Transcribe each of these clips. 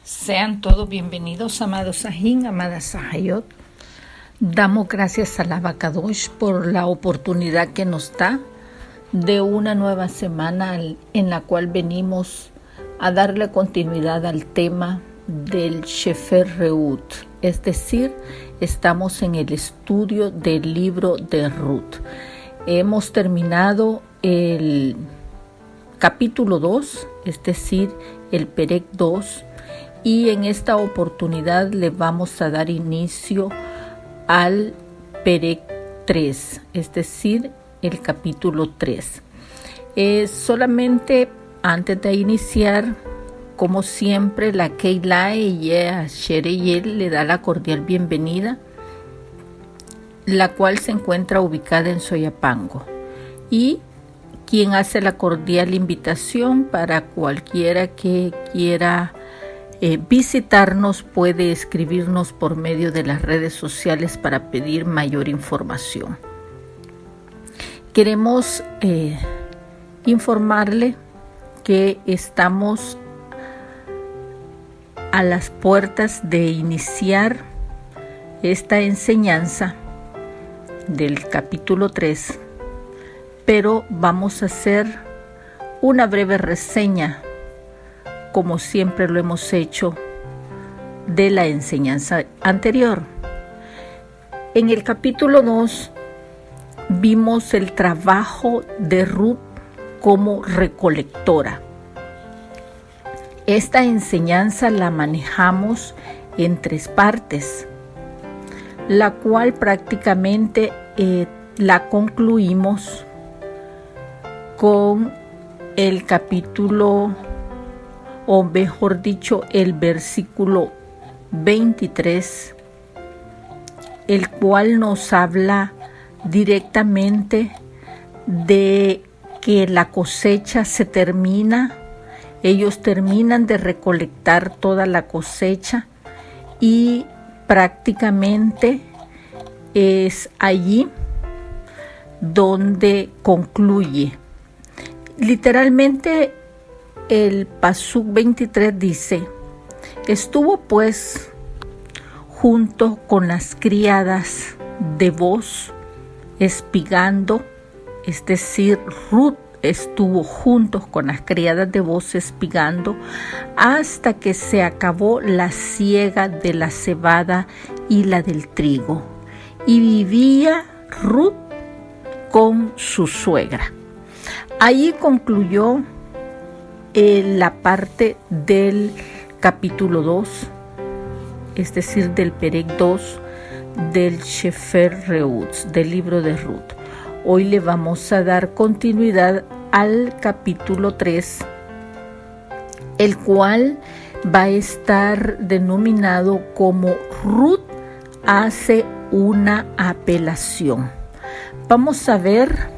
Sean todos bienvenidos, amados Sahin, amadas Sahayot. Damos gracias a la Abacadosh por la oportunidad que nos da de una nueva semana en la cual venimos a darle continuidad al tema del Sefer Reut. Es decir, estamos en el estudio del libro de Ruth. Hemos terminado el capítulo 2, es decir, el Perek 2, y en esta oportunidad le vamos a dar inicio al Perek 3, es decir, el capítulo 3. Solamente antes de iniciar, como siempre, la Keilah Shereyel le da la cordial bienvenida, la cual se encuentra ubicada en Soyapango, y quien hace la cordial invitación para cualquiera que quiera visitarnos puede escribirnos por medio de las redes sociales para pedir mayor información. Queremos informarle que estamos a las puertas de iniciar esta enseñanza del capítulo 3, pero vamos a hacer una breve reseña, como siempre lo hemos hecho, de la enseñanza anterior. En el capítulo 2 vimos el trabajo de Ruth como recolectora. Esta enseñanza la manejamos en 3 partes, la cual prácticamente la concluimos con el capítulo, o mejor dicho, el versículo 23, el cual nos habla directamente de que la cosecha se termina. Ellos terminan de recolectar toda la cosecha y prácticamente es allí donde concluye. Literalmente el Pasuk 23 dice: estuvo pues junto con las criadas de Boz espigando, es decir, Ruth estuvo junto con las criadas de Boz espigando hasta que se acabó la siega de la cebada y la del trigo, y vivía Ruth con su suegra. Allí concluyó la parte del capítulo 2, es decir, del Perek 2 del Sefer Reut, del libro de Ruth. Hoy le vamos a dar continuidad al capítulo 3, el cual va a estar denominado como Ruth hace una apelación. Vamos a ver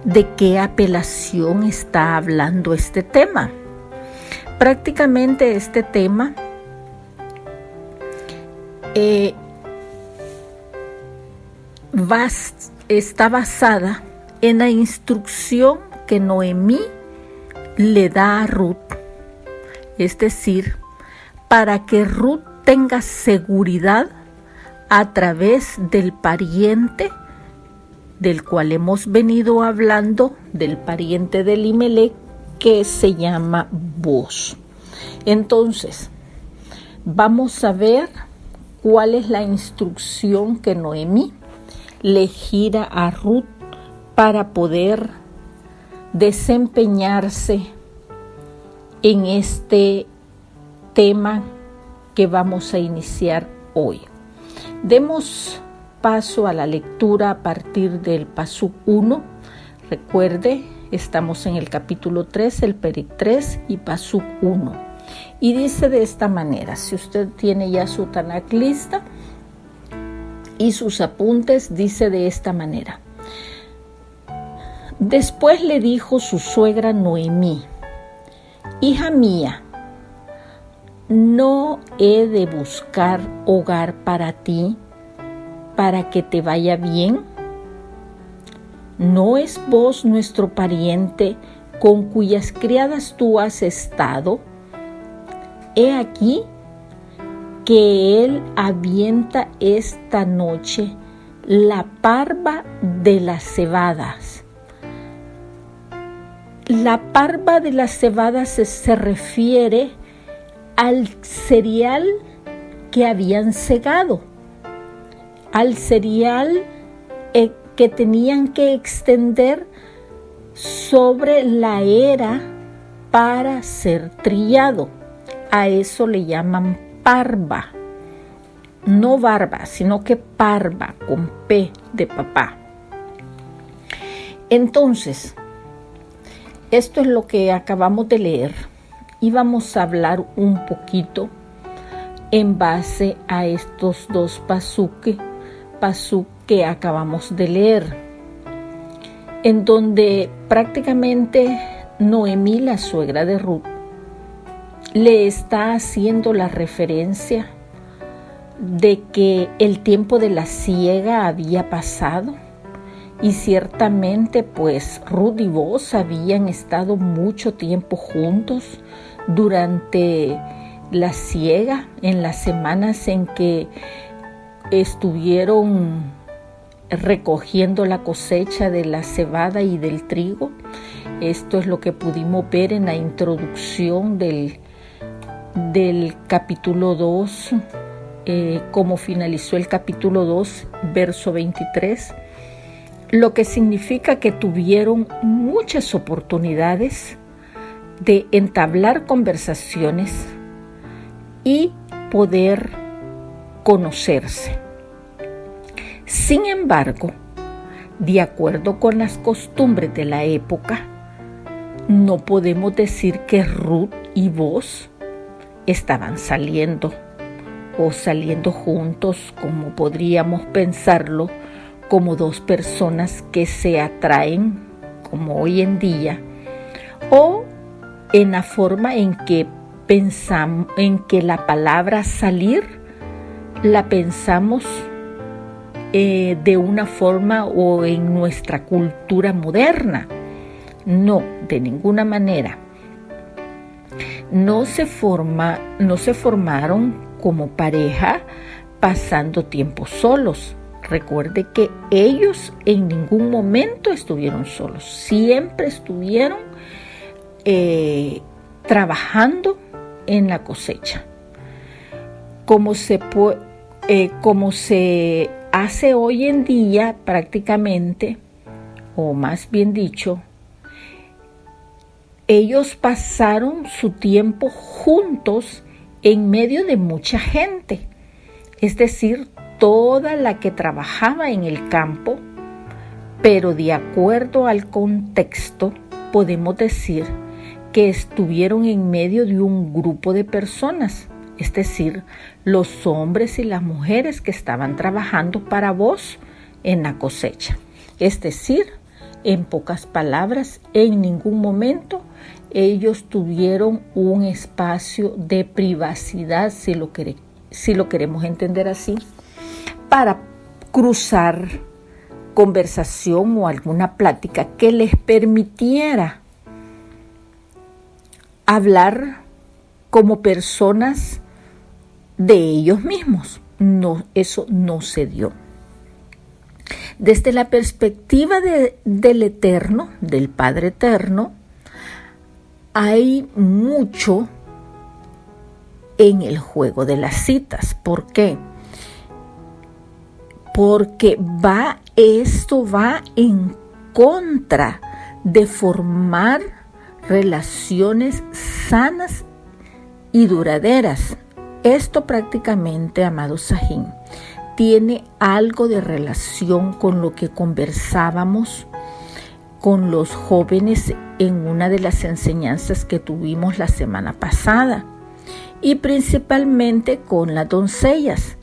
de qué apelación está hablando este tema. Prácticamente este tema está basada en la instrucción que Noemí le da a Ruth, es decir, para que Ruth tenga seguridad a través del pariente del cual hemos venido hablando, del pariente de Elimelech, que se llama Boz. Entonces, vamos a ver cuál es la instrucción que Noemí le gira a Ruth para poder desempeñarse en este tema que vamos a iniciar hoy. Demos paso a la lectura a partir del Pasuk 1. Recuerde, estamos en el capítulo 3, el Perek 3 y Pasuk 1. Y dice de esta manera: si usted tiene ya su Tanakh lista y sus apuntes, dice de esta manera: después le dijo su suegra Noemí: hija mía, ¿no he de buscar hogar para ti, para que te vaya bien? ¿No es Boz nuestro pariente con cuyas criadas tú has estado? he aquí que él avienta esta noche la parva de las cebadas. La parva de las cebadas se refiere al cereal que habían segado, al cereal que tenían que extender sobre la era para ser trillado. A eso le llaman parva, no barba, sino que parva, con P de papá. Entonces, esto es lo que acabamos de leer y vamos a hablar un poquito en base a estos dos pasuk que acabamos de leer, en donde prácticamente Noemí, la suegra de Ruth, le está haciendo la referencia de que el tiempo de la siega había pasado y ciertamente pues Ruth y Boaz habían estado mucho tiempo juntos durante la siega, en las semanas en que estuvieron recogiendo la cosecha de la cebada y del trigo. Esto es lo que pudimos ver en la introducción del capítulo 2, como finalizó el capítulo 2, verso 23, lo que significa que tuvieron muchas oportunidades de entablar conversaciones y poder conocerse. Sin embargo, de acuerdo con las costumbres de la época, no podemos decir que Ruth y Boaz estaban saliendo juntos, como podríamos pensarlo, como dos personas que se atraen, como hoy en día, o en la forma en que pensamos, en que la palabra salir la pensamos de una forma o en nuestra cultura moderna. No, de ninguna manera. No se formaron como pareja pasando tiempo solos. Recuerde que ellos en ningún momento estuvieron solos, siempre estuvieron trabajando en la cosecha. Como se hace hoy en día prácticamente, o más bien dicho, ellos pasaron su tiempo juntos en medio de mucha gente, es decir, toda la que trabajaba en el campo, pero de acuerdo al contexto podemos decir que estuvieron en medio de un grupo de personas, es decir, los hombres y las mujeres que estaban trabajando para Boaz en la cosecha. Es decir, en pocas palabras, en ningún momento ellos tuvieron un espacio de privacidad, si lo queremos entender así, para cruzar conversación o alguna plática que les permitiera hablar como personas de ellos mismos. No, eso no se dio. Desde la perspectiva del Eterno, del Padre Eterno, hay mucho en el juego de las citas. ¿Por qué? Porque esto va en contra de formar relaciones sanas y duraderas. Esto prácticamente, amado Sajín, tiene algo de relación con lo que conversábamos con los jóvenes en una de las enseñanzas que tuvimos la semana pasada, y principalmente con las doncellas,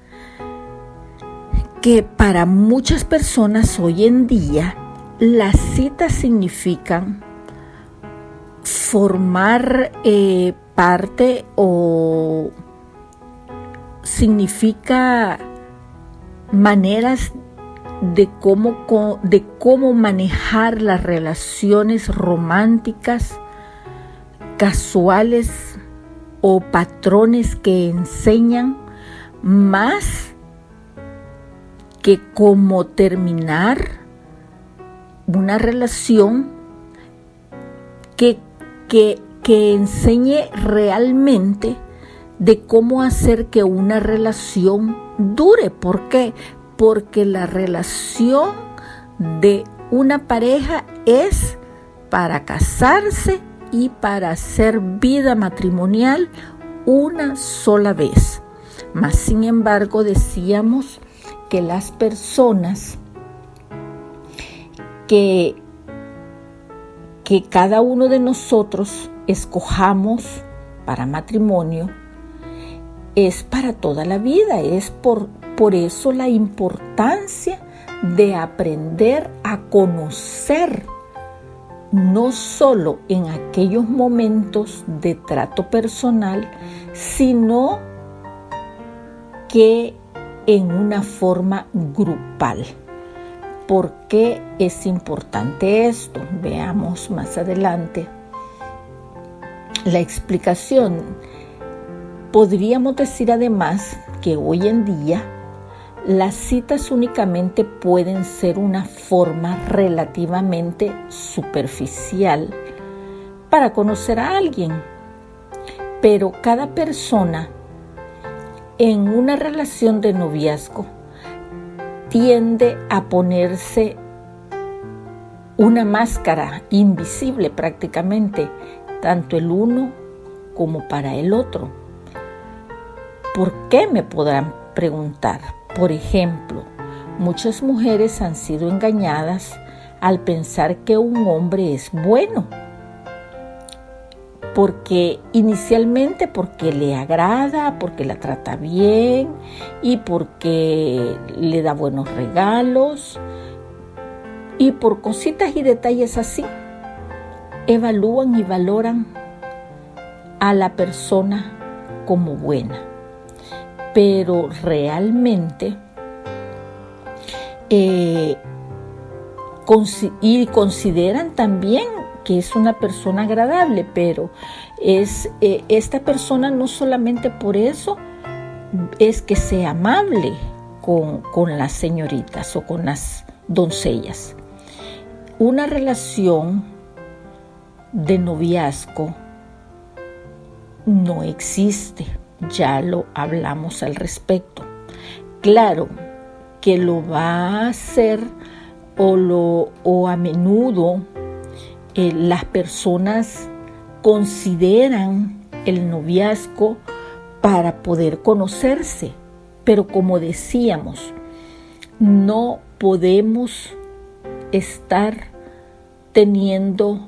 que para muchas personas hoy en día las citas significan formar parte, o significa maneras de cómo manejar las relaciones románticas, casuales o patrones que enseñan más que cómo terminar una relación, que enseñe realmente de cómo hacer que una relación dure. ¿Por qué? Porque la relación de una pareja es para casarse y para hacer vida matrimonial una sola vez. Mas, sin embargo, decíamos que las personas que cada uno de nosotros escojamos para matrimonio es para toda la vida. Es por eso la importancia de aprender a conocer, no solo en aquellos momentos de trato personal, sino que en una forma grupal. ¿Por qué es importante esto? Veamos más adelante la explicación. Podríamos decir además que hoy en día las citas únicamente pueden ser una forma relativamente superficial para conocer a alguien, pero cada persona en una relación de noviazgo tiende a ponerse una máscara invisible prácticamente, tanto el uno como para el otro. ¿Por qué? Me podrán preguntar. Por ejemplo, muchas mujeres han sido engañadas al pensar que un hombre es bueno, porque inicialmente porque le agrada, porque la trata bien y porque le da buenos regalos, y por cositas y detalles así evalúan y valoran a la persona como buena. Pero realmente consideran también que es una persona agradable, pero esta persona no solamente por eso es que sea amable con las señoritas o con las doncellas. Una relación de noviazgo no existe. Ya lo hablamos al respecto. Claro que lo va a hacer o a menudo las personas consideran el noviazgo para poder conocerse, pero como decíamos, no podemos estar teniendo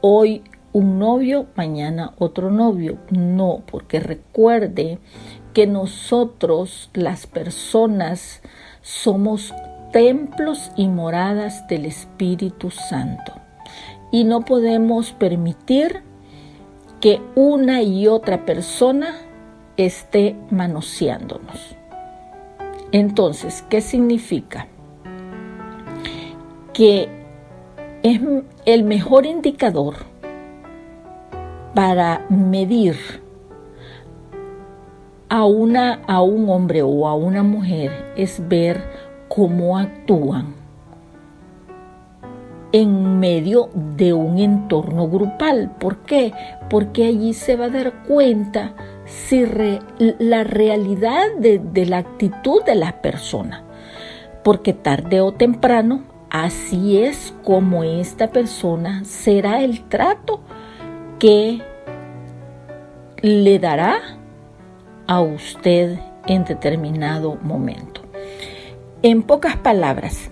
hoy un novio, mañana otro novio. No, porque recuerde que nosotros, las personas, somos templos y moradas del Espíritu Santo. Y no podemos permitir que una y otra persona esté manoseándonos. Entonces, ¿qué significa? Que es el mejor indicador para medir a un hombre o a una mujer es ver cómo actúan en medio de un entorno grupal. ¿Por qué? Porque allí se va a dar cuenta si la realidad de la actitud de la persona. Porque tarde o temprano, así es como esta persona será el trato que le dará a usted en determinado momento. En pocas palabras,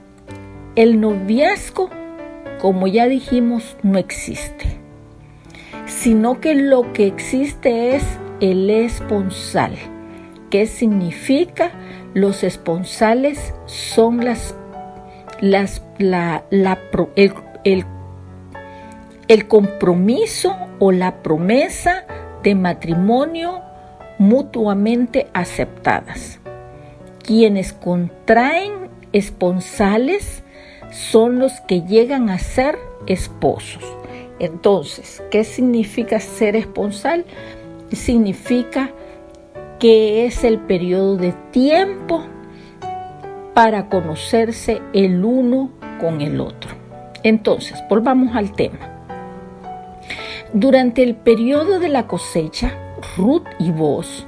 el noviazgo, como ya dijimos, no existe, sino que lo que existe es el esponsal. ¿Qué significa? Los esponsales son el compromiso o la promesa de matrimonio mutuamente aceptadas. Quienes contraen esponsales son los que llegan a ser esposos. Entonces, ¿qué significa ser esponsal? significa que es el periodo de tiempo para conocerse el uno con el otro. Entonces, volvamos al tema. Durante el periodo de la cosecha, Ruth y Boaz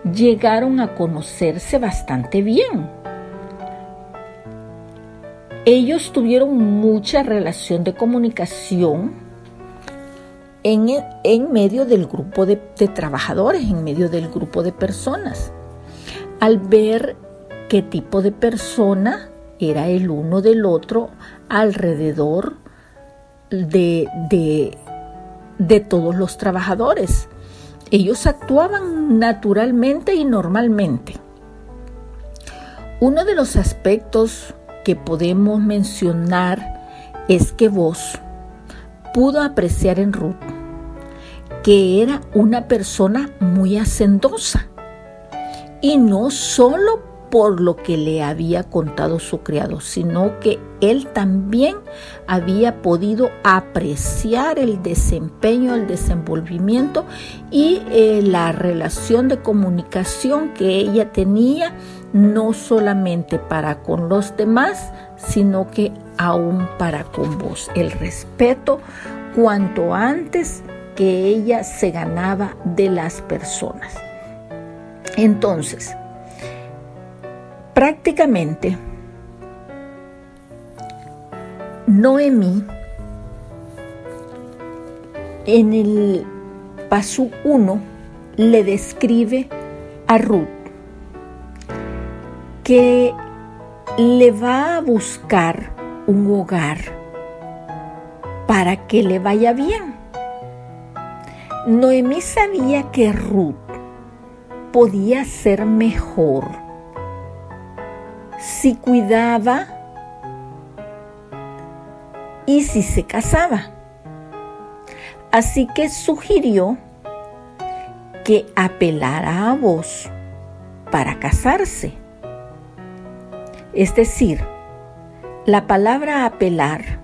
llegaron a conocerse bastante bien. Ellos tuvieron mucha relación de comunicación en medio del grupo de trabajadores, en medio del grupo de personas. Al ver qué tipo de persona era el uno del otro alrededor de todos los trabajadores. Ellos actuaban naturalmente y normalmente. Uno de los aspectos que podemos mencionar es que Boaz pudo apreciar en Ruth que era una persona muy hacendosa, y no solo por lo que le había contado su criado, sino que él también había podido apreciar el desempeño, el desenvolvimiento y la relación de comunicación que ella tenía, no solamente para con los demás, sino que aún para con vos. El respeto cuanto antes que ella se ganaba de las personas. Entonces, prácticamente, Noemí, en el Pasú 1, le describe a Ruth que le va a buscar un hogar para que le vaya bien. Noemí sabía que Ruth podía ser mejor si cuidaba y si se casaba. Así que sugirió que apelara a Boaz para casarse. Es decir, la palabra apelar,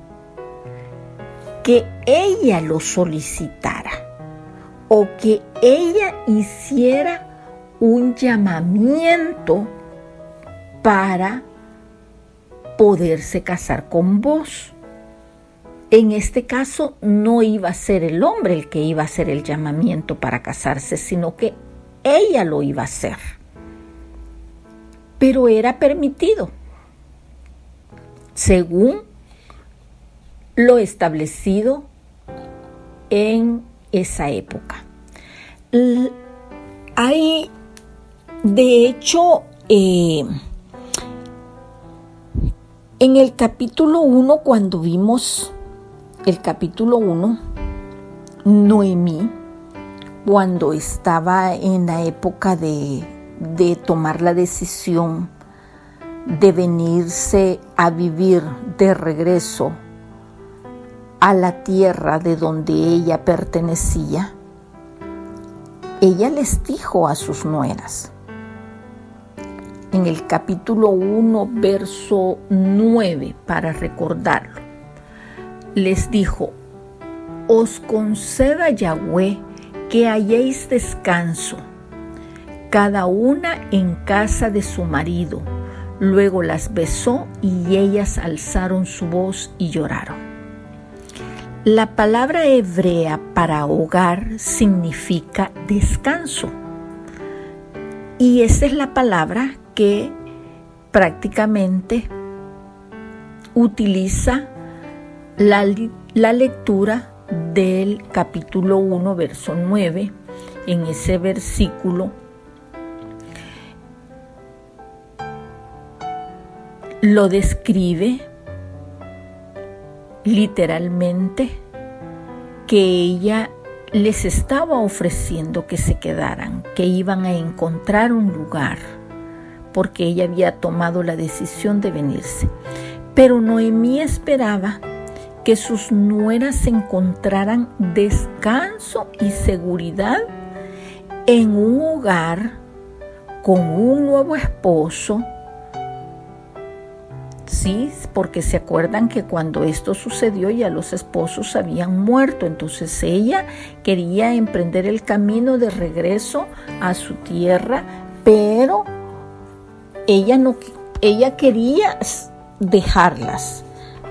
que ella lo solicitara o que ella hiciera un llamamiento para poderse casar con Boaz. En este caso no iba a ser el hombre el que iba a hacer el llamamiento para casarse, sino que ella lo iba a hacer. Pero era permitido, según lo establecido en esa época. Hay, de hecho, en el capítulo 1, cuando vimos el capítulo 1, Noemí, cuando estaba en la época de tomar la decisión de venirse a vivir de regreso a la tierra de donde ella pertenecía, ella les dijo a sus nueras, en el capítulo 1, verso 9, para recordarlo, les dijo: os conceda Yahweh que halléis descanso, cada una en casa de su marido. Luego las besó y ellas alzaron su voz y lloraron. La palabra hebrea para hogar significa descanso. Y esa es la palabra que prácticamente utiliza la lectura del capítulo 1, verso 9. En ese versículo lo describe literalmente, que ella les estaba ofreciendo que se quedaran, que iban a encontrar un lugar, porque ella había tomado la decisión de venirse. Pero Noemí esperaba que sus nueras encontraran descanso y seguridad en un hogar con un nuevo esposo, sí, porque se acuerdan que cuando esto sucedió ya los esposos habían muerto, entonces ella quería emprender el camino de regreso a su tierra, pero ella quería dejarlas,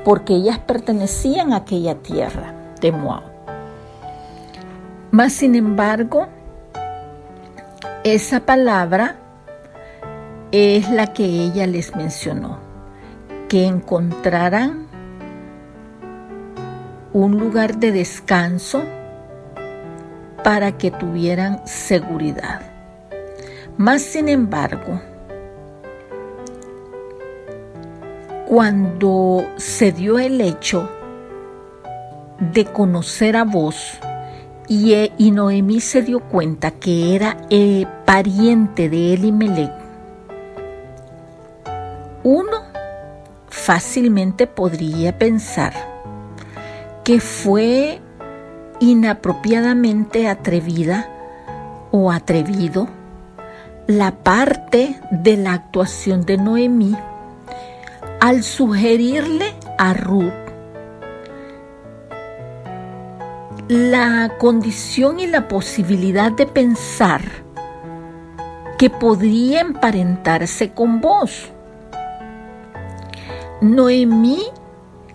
porque ellas pertenecían a aquella tierra de Moab. Mas sin embargo, esa palabra es la que ella les mencionó, que encontraran un lugar de descanso para que tuvieran seguridad. Mas sin embargo, cuando se dio el hecho de conocer a Booz y Noemí se dio cuenta que era pariente de Elimelech, uno fácilmente podría pensar que fue inapropiadamente atrevida o atrevido la parte de la actuación de Noemí al sugerirle a Ruth la condición y la posibilidad de pensar que podría emparentarse con Booz. Noemí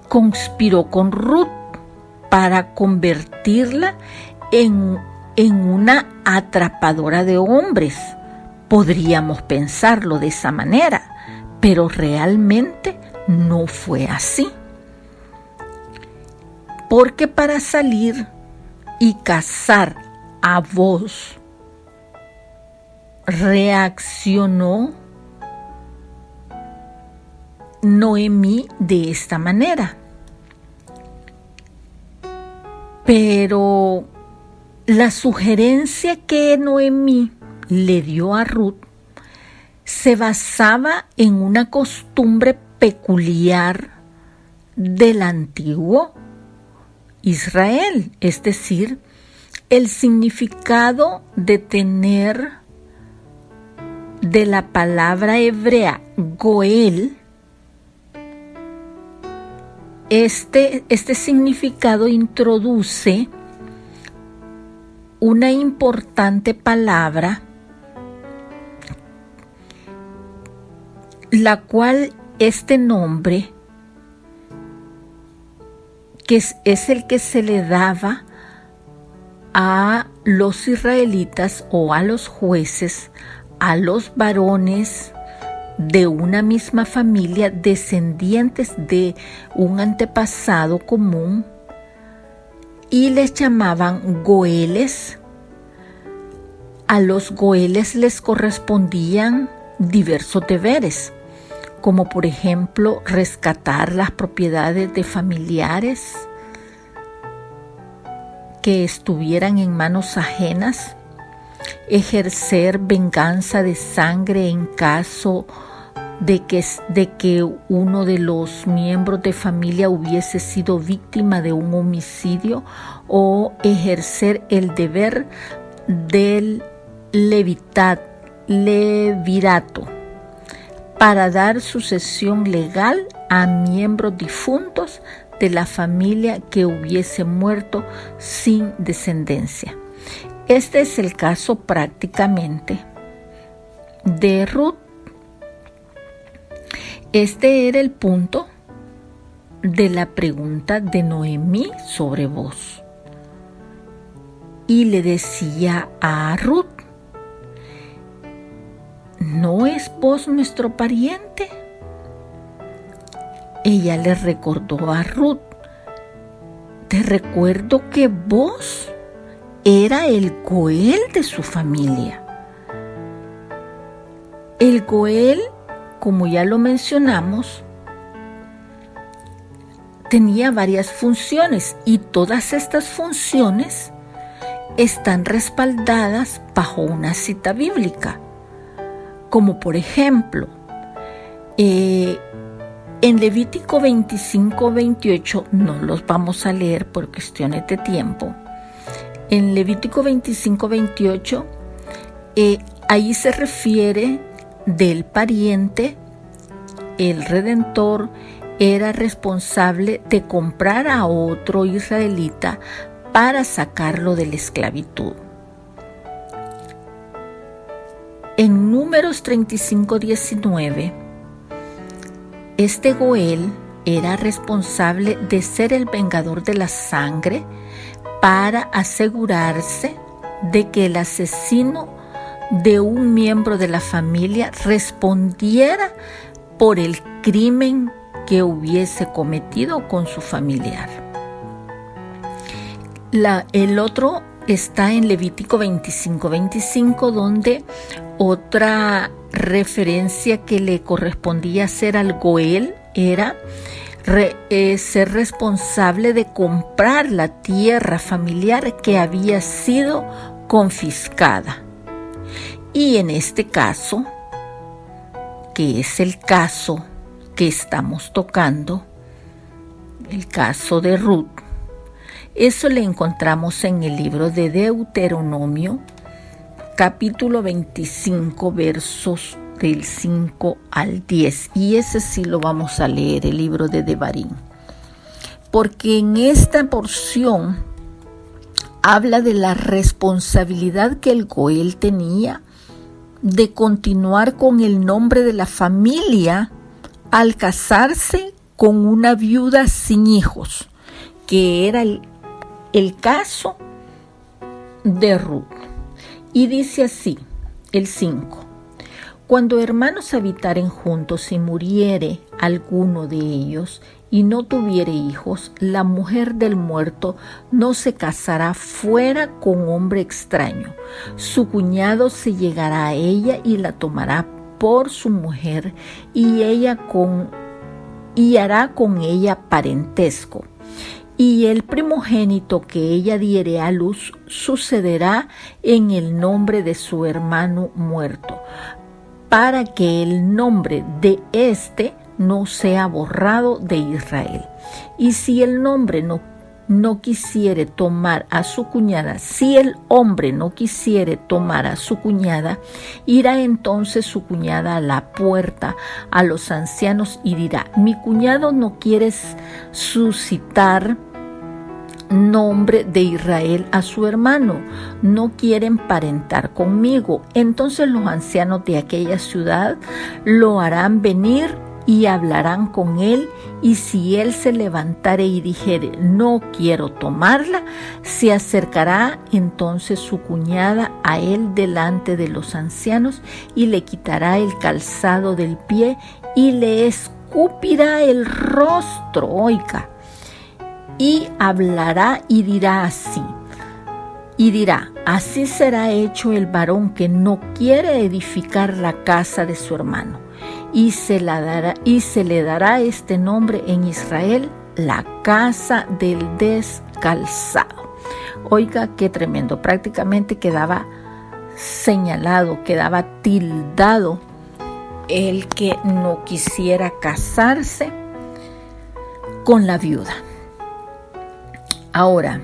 conspiró con Ruth para convertirla en una atrapadora de hombres. Podríamos pensarlo de esa manera, pero realmente no fue así. Porque para salir y cazar a Booz, reaccionó Noemí de esta manera. Pero la sugerencia que Noemí le dio a Ruth se basaba en una costumbre peculiar del antiguo Israel, es decir, el significado de tener de la palabra hebrea Goel. Este significado introduce una importante palabra, la cual este nombre, que es el que se le daba a los israelitas o a los jueces, a los varones de una misma familia, descendientes de un antepasado común, y les llamaban goeles. A los goeles les correspondían diversos deberes, como por ejemplo rescatar las propiedades de familiares que estuvieran en manos ajenas, ejercer venganza de sangre en caso de que uno de los miembros de familia hubiese sido víctima de un homicidio, o ejercer el deber del levirato para dar sucesión legal a miembros difuntos de la familia que hubiese muerto sin descendencia. Este es el caso prácticamente de Ruth. Este era el punto de la pregunta de Noemí sobre Booz. Y le decía a Ruth: ¿no es Booz nuestro pariente? Ella le recordó a Ruth: te recuerdo que Booz era el Goel de su familia. El Goel, como ya lo mencionamos, tenía varias funciones, y todas estas funciones están respaldadas bajo una cita bíblica, como por ejemplo en Levítico 25-28, no los vamos a leer por cuestiones de tiempo. En Levítico 25-28, ahí se refiere del pariente el Redentor era responsable de comprar a otro israelita para sacarlo de la esclavitud. En Números 35:19, este Goel era responsable de ser el vengador de la sangre para asegurarse de que el asesino de un miembro de la familia respondiera por el crimen que hubiese cometido con su familiar. El otro está en Levítico 25:25, donde otra referencia que le correspondía hacer al Goel era ser responsable de comprar la tierra familiar que había sido confiscada. Y en este caso, que es el caso que estamos tocando, el caso de Ruth, eso le encontramos en el libro de Deuteronomio, capítulo 25, versos del 5 al 10. Y ese sí lo vamos a leer, el libro de Devarim. Porque en esta porción habla de la responsabilidad que el Goel tenía de continuar con el nombre de la familia al casarse con una viuda sin hijos, que era el caso de Ruth. Y dice así, el 5. Cuando hermanos habitaren juntos y muriere alguno de ellos y no tuviere hijos, la mujer del muerto no se casará fuera con hombre extraño. Su cuñado se llegará a ella y la tomará por su mujer y hará con ella parentesco. Y el primogénito que ella diere a luz sucederá en el nombre de su hermano muerto, para que el nombre de éste no sea borrado de Israel. Y si el hombre no quisiere tomar a su cuñada, irá entonces su cuñada a la puerta a los ancianos y dirá: mi cuñado no quiere suscitar nombre de Israel a su hermano, no quiere emparentar conmigo. Entonces los ancianos de aquella ciudad lo harán venir y hablarán con él, y si él se levantare y dijere: no quiero tomarla, se acercará entonces su cuñada a él delante de los ancianos y le quitará el calzado del pie y le escupirá el rostro. Oiga. Y hablará y dirá así, así será hecho el varón que no quiere edificar la casa de su hermano, y se le dará este nombre en Israel, la casa del descalzado. Oiga, qué tremendo, prácticamente quedaba señalado, quedaba tildado el que no quisiera casarse con la viuda. Ahora,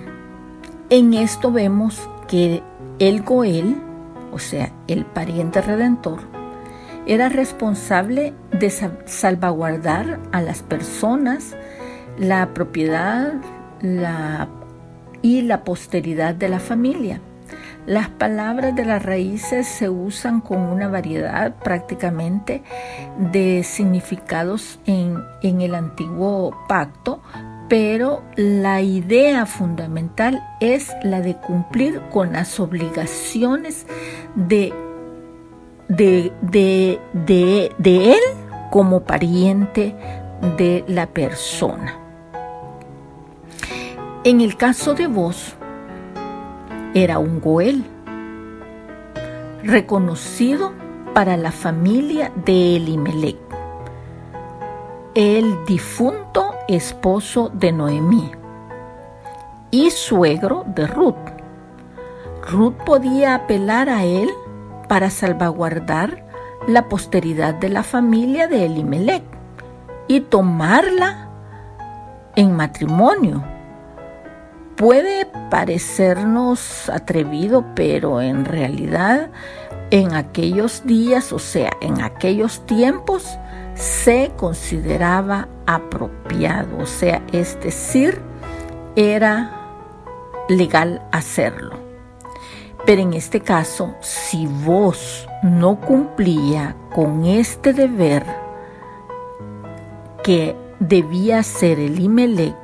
en esto vemos que el Goel, o sea, el pariente redentor, era responsable de salvaguardar a las personas, la propiedad y la posteridad de la familia. Las palabras de las raíces se usan con una variedad prácticamente de significados en el antiguo pacto, pero la idea fundamental es la de cumplir con las obligaciones de él como pariente de la persona. En el caso de Boz, era un Goel reconocido para la familia de Elimelec, el difunto esposo de Noemí y suegro de Ruth. Ruth podía apelar a él para salvaguardar la posteridad de la familia de Elimelec y tomarla en matrimonio. Puede parecernos atrevido, pero en realidad en aquellos días, o sea, en aquellos tiempos, se consideraba apropiado, o sea, es decir, era legal hacerlo. Pero en este caso, si vos no cumplía con este deber que debía hacer Elimelec,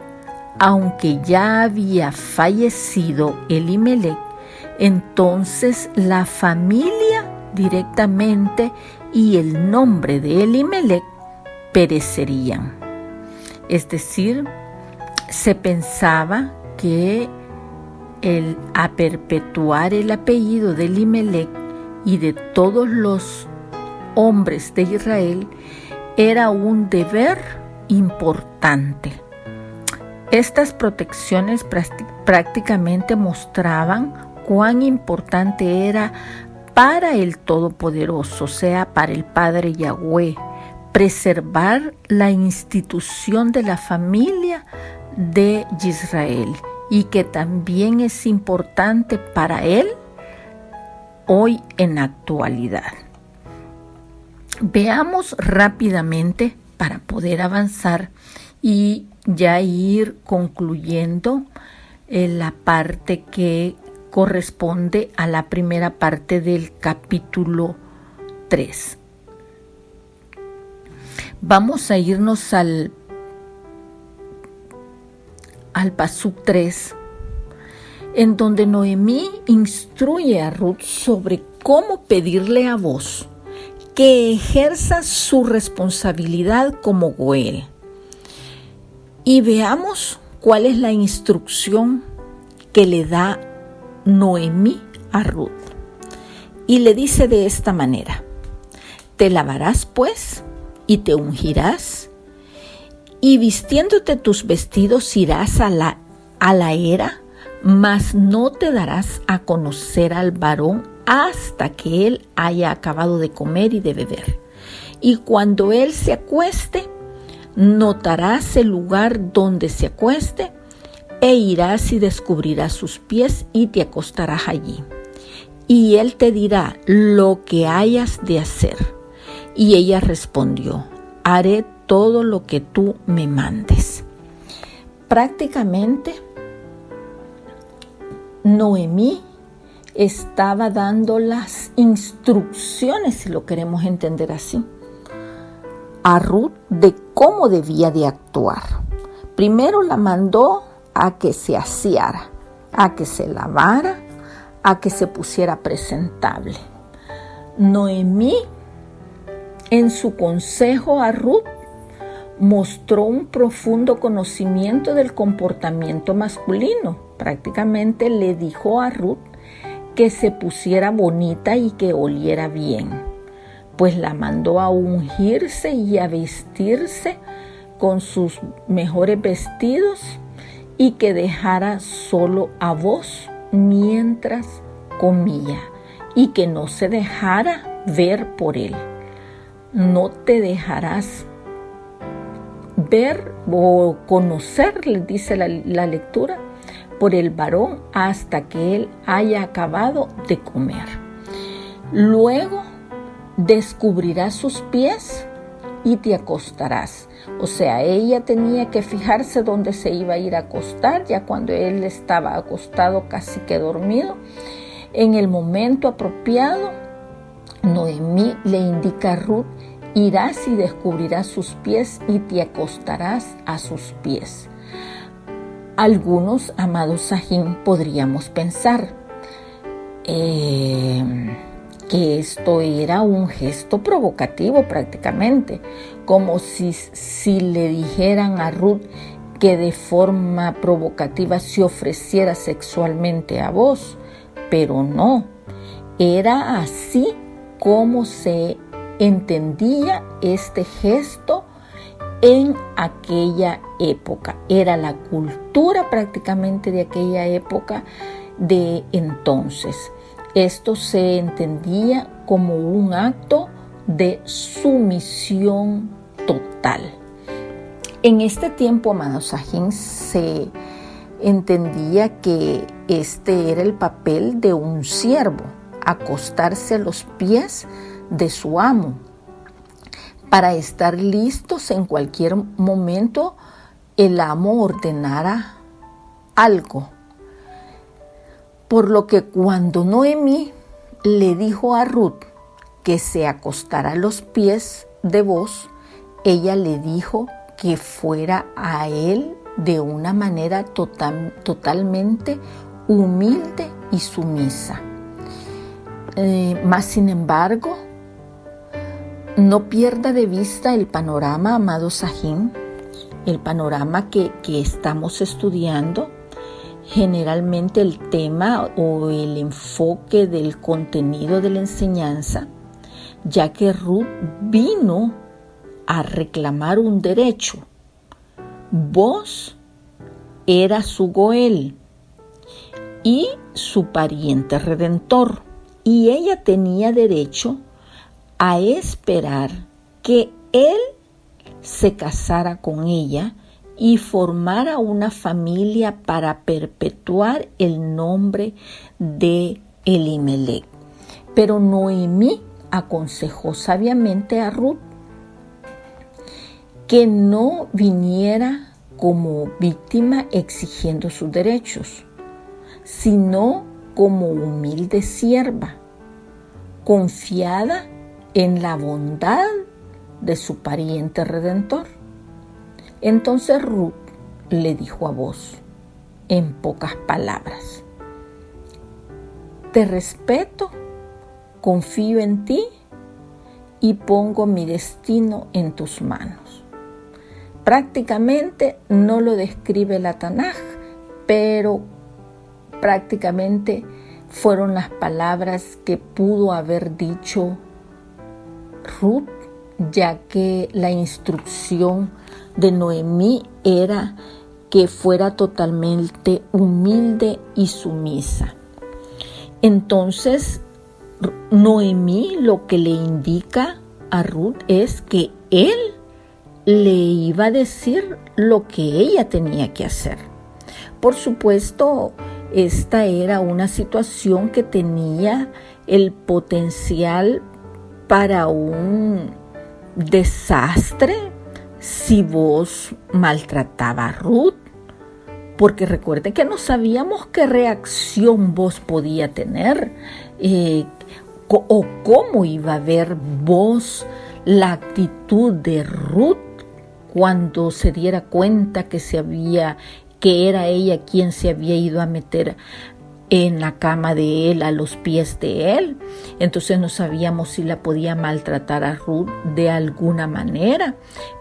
aunque ya había fallecido Elimelec, entonces la familia directamente y el nombre de Elimelec perecerían. Es decir, se pensaba que a perpetuar el apellido de Elimelec y de todos los hombres de Israel era un deber importante. Estas protecciones prácticamente mostraban cuán importante era para el Todopoderoso, o sea, para el Padre Yahweh, preservar la institución de la familia de Israel, y que también es importante para él hoy en la actualidad. Veamos rápidamente para poder avanzar y ya ir concluyendo la parte que corresponde a la primera parte del capítulo 3. Vamos a irnos al Pasuk 3, en donde Noemí instruye a Ruth sobre cómo pedirle a Booz que ejerza su responsabilidad como Goel. Y veamos cuál es la instrucción que le da Noemí a Ruth. Y le dice de esta manera: te lavarás pues y te ungirás, y vistiéndote tus vestidos irás a la era, mas no te darás a conocer al varón hasta que él haya acabado de comer y de beber. Y cuando él se acueste, notarás el lugar donde se acueste, e irás y descubrirás sus pies y te acostarás allí. Y él te dirá lo que hayas de hacer. Y ella respondió: haré todo lo que tú me mandes. Prácticamente, Noemí estaba dando las instrucciones, si lo queremos entender así, a Ruth de cómo debía de actuar. Primero la mandó a que se aseara, a que se lavara, a que se pusiera presentable. Noemí, en su consejo a Ruth, mostró un profundo conocimiento del comportamiento masculino. Prácticamente le dijo a Ruth que se pusiera bonita y que oliera bien, pues la mandó a ungirse y a vestirse con sus mejores vestidos y que dejara solo a Booz mientras comía y que no se dejara ver por él. No te dejarás ver o conocer, le dice la lectura, por el varón hasta que él haya acabado de comer. Luego descubrirás sus pies y te acostarás. O sea, ella tenía que fijarse dónde se iba a ir a acostar, ya cuando él estaba acostado casi que dormido. En el momento apropiado, Noemí le indica a Ruth: irás y descubrirás sus pies y te acostarás a sus pies. Algunos, amados Sajín, podríamos pensar que esto era un gesto provocativo prácticamente, como si le dijeran a Ruth que de forma provocativa se ofreciera sexualmente a Booz, pero no, era así como se entendía este gesto en aquella época. Era la cultura prácticamente de aquella época de entonces. Esto se entendía como un acto de sumisión total. En este tiempo, amados Sajín, se entendía que este era el papel de un siervo, acostarse a los pies de su amo. para estar listos en cualquier momento el amo ordenara algo. Por lo que cuando Noemí le dijo a Ruth que se acostara a los pies de Booz, ella le dijo que fuera a él de una manera totalmente humilde y sumisa. Mas sin embargo, no pierda de vista el panorama, amado Sajín, el panorama que estamos estudiando. Generalmente el tema o el enfoque del contenido de la enseñanza, ya que Ruth vino a reclamar un derecho. Booz era su Goel y su pariente redentor, y ella tenía derecho a esperar que él se casara con ella y formara una familia para perpetuar el nombre de Elimelech. Pero Noemí aconsejó sabiamente a Ruth que no viniera como víctima exigiendo sus derechos, sino como humilde sierva, confiada en la bondad de su pariente redentor. Entonces Ruth le dijo a Booz, en pocas palabras: te respeto, confío en ti y pongo mi destino en tus manos. Prácticamente no lo describe la Tanaj, pero prácticamente fueron las palabras que pudo haber dicho Ruth, ya que la instrucción de Noemí era que fuera totalmente humilde y sumisa. Entonces, Noemí lo que le indica a Ruth es que él le iba a decir lo que ella tenía que hacer. Por supuesto, esta era una situación que tenía el potencial para un desastre si Booz maltrataba a Ruth, porque recuerden que no sabíamos qué reacción Booz podía tener o cómo iba a ver Booz la actitud de Ruth cuando se diera cuenta que era ella quien se había ido a meter en la cama de él, a los pies de él. Entonces no sabíamos si la podía maltratar a Ruth de alguna manera,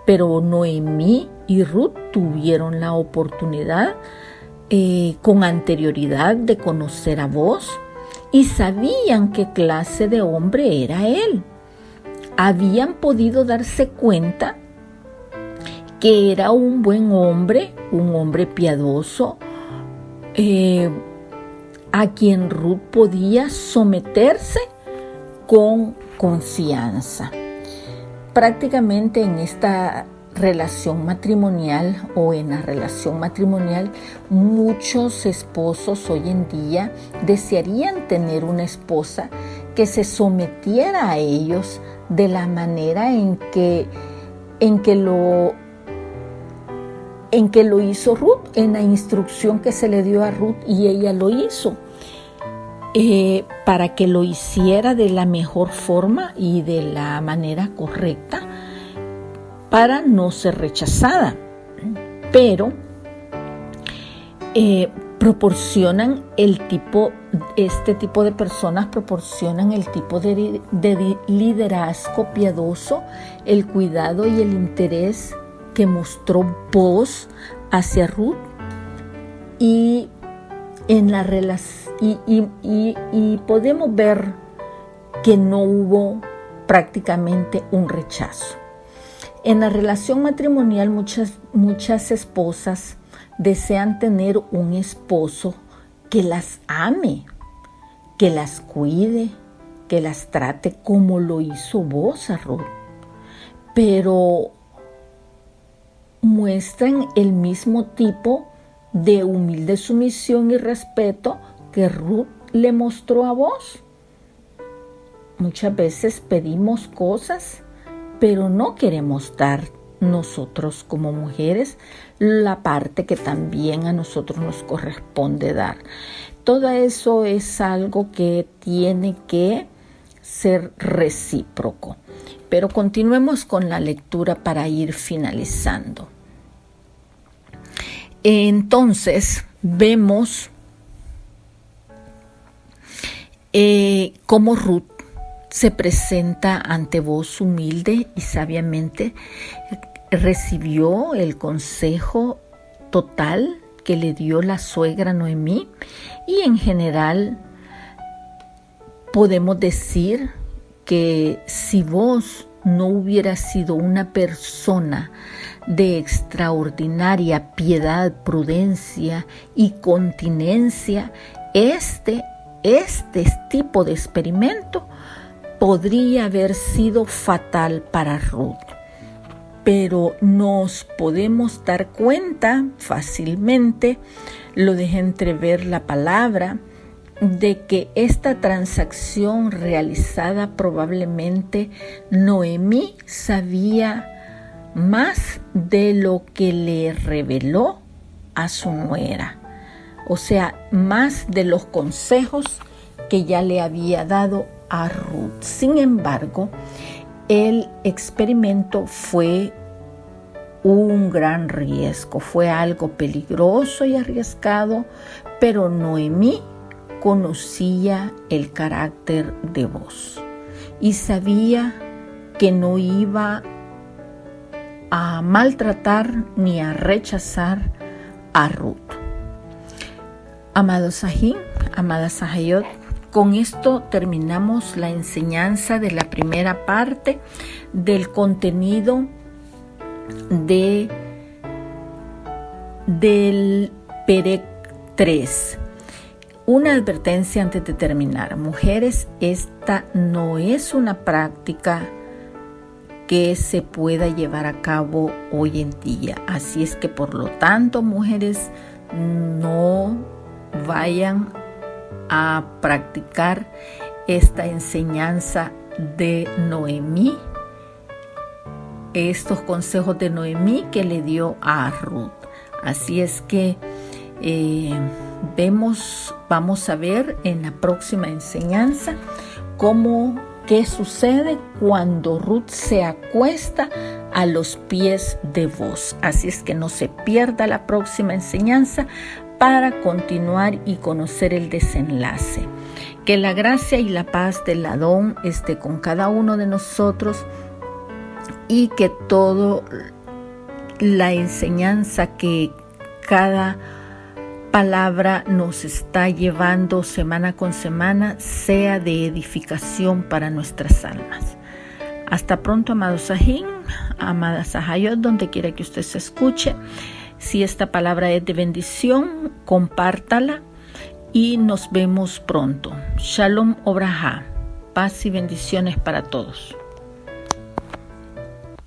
pero Noemí y Ruth tuvieron la oportunidad con anterioridad de conocer a Booz y sabían qué clase de hombre era él. Habían podido darse cuenta que era un buen hombre, un hombre piadoso, a quien Ruth podía someterse con confianza. Prácticamente en esta relación matrimonial o en la relación matrimonial, muchos esposos hoy en día desearían tener una esposa que se sometiera a ellos de la manera en que lo hizo Ruth, en la instrucción que se le dio a Ruth, y ella lo hizo. Para que lo hiciera de la mejor forma y de la manera correcta para no ser rechazada. Pero este tipo de personas proporcionan el tipo de liderazgo piadoso, el cuidado y el interés que mostró Booz hacia Ruth y podemos ver que no hubo prácticamente un rechazo. En la relación matrimonial muchas esposas desean tener un esposo que las ame, que las cuide, que las trate como lo hizo Booz a Ruth, pero muestran el mismo tipo de humilde sumisión y respeto que Ruth le mostró a Booz. Muchas veces pedimos cosas, pero no queremos dar nosotros como mujeres la parte que también a nosotros nos corresponde dar. Todo eso es algo que tiene que ser recíproco. Pero continuemos con la lectura para ir finalizando. Entonces vemos cómo Ruth se presenta ante vos humilde y sabiamente, recibió el consejo total que le dio la suegra Noemí, y en general podemos decir que si vos no hubieras sido una persona de extraordinaria piedad, prudencia y continencia, este tipo de experimento podría haber sido fatal para Ruth. Pero nos podemos dar cuenta fácilmente, lo deja entrever la palabra, de que esta transacción realizada probablemente Noemí sabía más de lo que le reveló a su nuera, o sea, más de los consejos que ya le había dado a Ruth. Sin embargo, el experimento fue un gran riesgo, fue algo peligroso y arriesgado, pero Noemí conocía el carácter de vos y sabía que no iba a maltratar ni a rechazar a Ruth. Amados Sajín, amadas Sahayot, con esto terminamos la enseñanza de la primera parte del contenido del Perec 3. Una advertencia antes de terminar. Mujeres, esta no es una práctica que se pueda llevar a cabo hoy en día. Así es que, por lo tanto, mujeres, no vayan a practicar esta enseñanza de Noemí, estos consejos de Noemí que le dio a Ruth. Así es que vamos a ver en la próxima enseñanza qué sucede cuando Ruth se acuesta a los pies de vos. Así es que no se pierda la próxima enseñanza para continuar y conocer el desenlace. Que la gracia y la paz del Adón esté con cada uno de nosotros, y que toda la enseñanza que cada palabra nos está llevando semana con semana sea de edificación para nuestras almas. Hasta pronto, amados Sajín, amadas Sahayot, donde quiera que usted se escuche. Si esta palabra es de bendición, compártala y nos vemos pronto. Shalom Obraja, paz y bendiciones para todos.